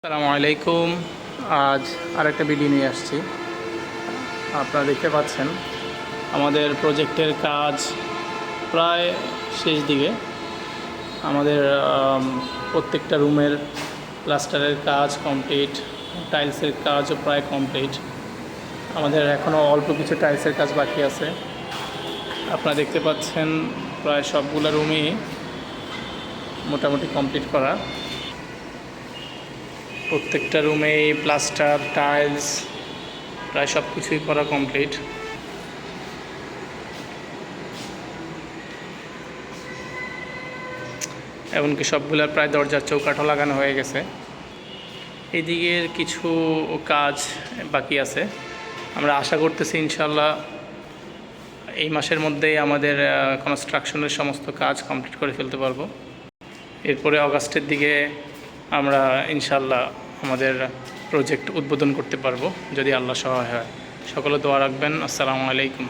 আসসালামু আলাইকুম। আজ আরেকটা ভিডিও নিয়ে আসছি। আপনারা দেখতে পাচ্ছেন আমাদের প্রজেক্টের কাজ প্রায় শেষ দিকে। আমাদের প্রত্যেকটা রুমের প্লাস্টারের কাজ কমপ্লিট, টাইলসের কাজও প্রায় কমপ্লিট। আমাদের এখনও অল্প কিছু টাইলসের কাজ বাকি আছে। আপনারা দেখতে পাচ্ছেন প্রায় সবগুলো রুমই মোটামুটি কমপ্লিট করা। প্রত্যেকটা রুমেই প্লাস্টার টাইলস প্রায় সব কিছুই করা কমপ্লিট। এমনকি সবগুলোর প্রায় দরজার চৌকাঠও লাগানো হয়ে গেছে। এদিকের কিছু কাজ বাকি আছে। আমরা আশা করতেছি ইনশাল্লাহ এই মাসের মধ্যেই আমাদের কনস্ট্রাকশনের সমস্ত কাজ কমপ্লিট করে ফেলতে পারবো। এরপরে অগাস্টের দিকে আমরা ইনশাল্লাহ আমাদের প্রজেক্ট উদ্বোধন করতে পারবো যদি আল্লাহ সহায় হয়। সকলে দোয়া রাখবেন। আসসালামু আলাইকুম।